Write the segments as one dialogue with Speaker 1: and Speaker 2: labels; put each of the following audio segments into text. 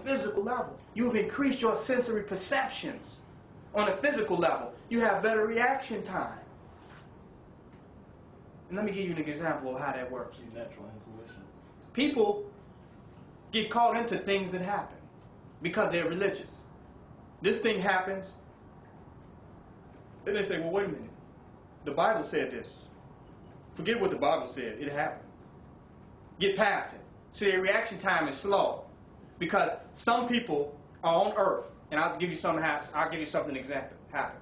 Speaker 1: physical level. You've increased your sensory perceptions on a physical level. You have better reaction time. And let me give you an example of how that works.
Speaker 2: Natural intuition.
Speaker 1: People get caught into things that happen because they're religious. This thing happens, and they say, well, wait a minute. The Bible said this. Forget what the Bible said. It happened. Get past it. So their reaction time is slow because some people are on earth, and I'll give you something happens. I'll give you something example happen.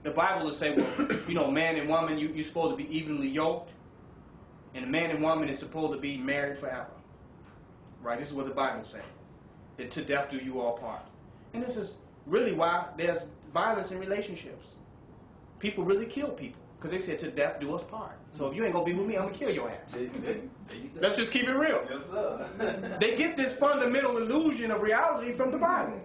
Speaker 1: The Bible will say, well, you know, man and woman, you're supposed to be evenly yoked, and a man and woman is supposed to be married forever. Right? This is what the Bible says. That to death do you all part. And this is really why there's violence in relationships. People really kill people because they said to death do us part. So if you ain't going to be with me, I'm going to kill your ass. Let's just keep it real.
Speaker 2: Yes, sir.
Speaker 1: They get this fundamental illusion of reality from the Bible.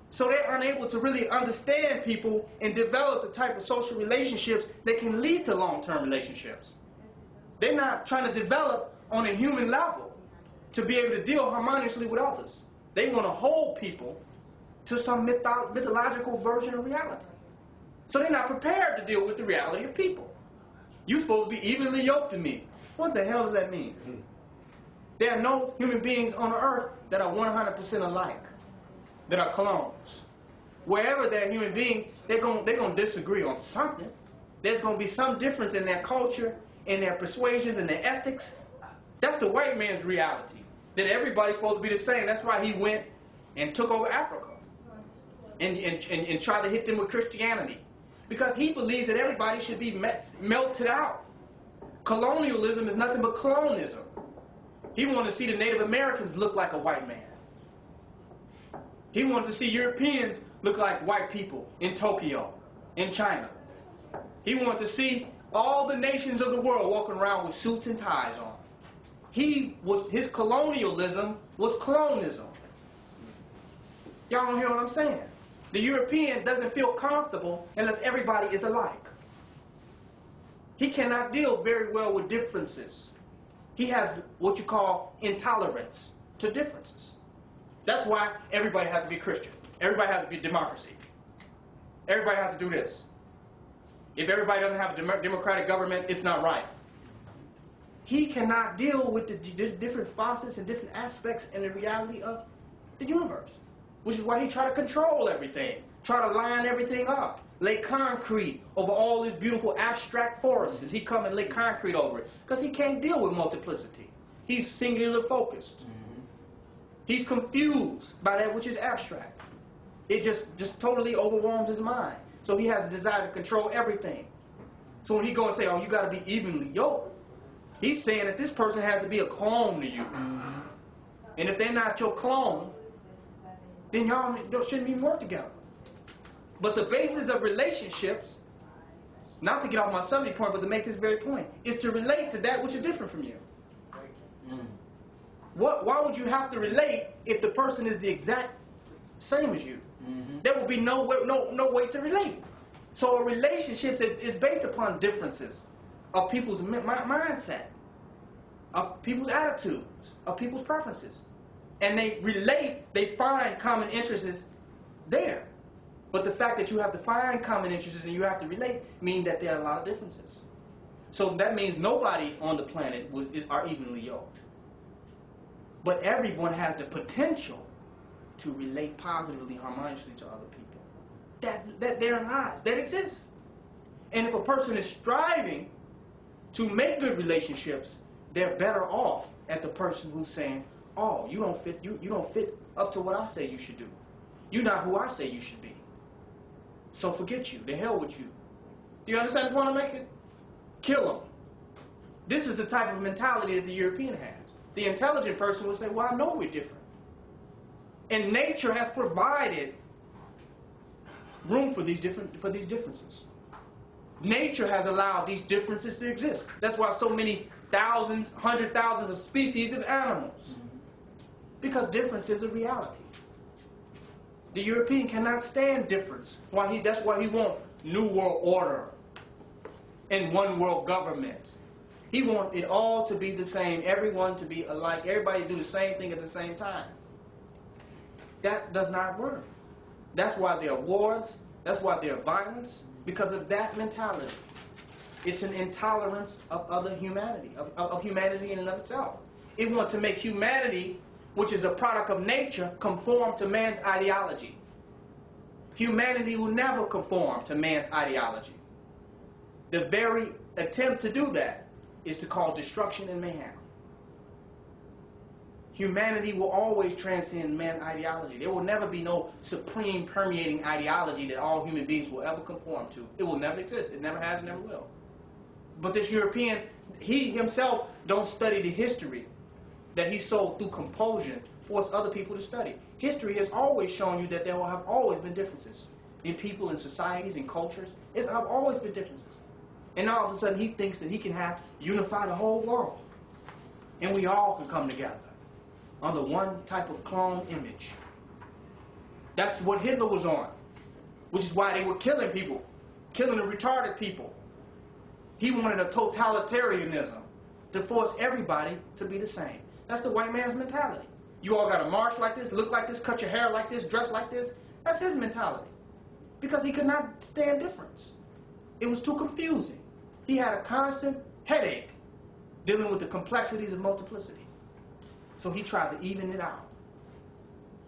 Speaker 1: So they're unable to really understand people and develop the type of social relationships that can lead to long-term relationships. They're not trying to develop on a human level to be able to deal harmoniously with others. They want to hold people to some mythological version of reality. So they're not prepared to deal with the reality of people. You're supposed to be evenly yoked to me. What the hell does that mean? There are no human beings on the earth that are 100% alike, that are clones. Wherever they're human beings, they're going to disagree on something. There's going to be some difference in their culture, in their persuasions, in their ethics. That's the white man's reality, that everybody's supposed to be the same. That's why he went and took over Africa and tried to hit them with Christianity. Because he believes that everybody should be melted out. Colonialism is nothing but clonism. He wanted to see the Native Americans look like a white man. He wanted to see Europeans look like white people in Tokyo, in China. He wanted to see all the nations of the world walking around with suits and ties on. His colonialism was clonism. Y'all don't hear what I'm saying? The European doesn't feel comfortable unless everybody is alike. He cannot deal very well with differences. He has what you call intolerance to differences. That's why everybody has to be Christian. Everybody has to be democracy. Everybody has to do this. If everybody doesn't have a democratic government, it's not right. He cannot deal with the different facets and different aspects in the reality of the universe, which is why he tried to control everything, try to line everything up, lay concrete over all these beautiful abstract forests. He come and lay concrete over it because he can't deal with multiplicity. He's singular focused. He's confused by that which is abstract. It just totally overwhelms his mind. So he has a desire to control everything. So when he go and say, oh, you got to be evenly yoked, he's saying that this person has to be a clone to you. And if they're not your clone, then y'all shouldn't even work together. But the basis of relationships, not to get off my subject point, but to make this very point, is to relate to that which is different from you. Why would you have to relate if the person is the exact same as you? There will be no way to relate. So a relationship is based upon differences of people's mindset, of people's attitudes, of people's preferences. And they relate, they find common interests there. But the fact that you have to find common interests and you have to relate means that there are a lot of differences. So that means nobody on the planet are evenly yoked. But everyone has the potential to relate positively, harmoniously to other people. That therein lies, that exists. And if a person is striving to make good relationships, they're better off at the person who's saying, oh, you don't fit up to what I say you should do. You're not who I say you should be. So forget you. The hell with you. Do you understand the point I'm making? Kill them. This is the type of mentality that the European has. The intelligent person will say, well, I know we're different. And nature has provided room for these differences. Nature has allowed these differences to exist. That's why so many thousands, hundred thousands of species of animals. Because difference is a reality. The European cannot stand difference. That's why he wants New World Order and one world government. He wants it all to be the same, everyone to be alike, everybody to do the same thing at the same time. That does not work. That's why there are wars. That's why there are violence, because of that mentality. It's an intolerance of other humanity, of humanity in and of itself. It wants to make humanity, which is a product of nature, conform to man's ideology. Humanity will never conform to man's ideology. The very attempt to do that is to cause destruction and mayhem. Humanity will always transcend man's ideology. There will never be no supreme permeating ideology that all human beings will ever conform to. It will never exist. It never has and never will. But this European, he himself don't study the history that he so through compulsion forced other people to study. History has always shown you that there will have always been differences in people, in societies, in cultures. There have always been differences. And all of a sudden he thinks that he can unify the whole world. And we all can come together under one type of clone image. That's what Hitler was on, which is why they were killing people, killing the retarded people. He wanted a totalitarianism to force everybody to be the same. That's the white man's mentality. You all got to march like this, look like this, cut your hair like this, dress like this. That's his mentality. Because he could not stand difference. It was too confusing. He had a constant headache dealing with the complexities of multiplicity. So he tried to even it out.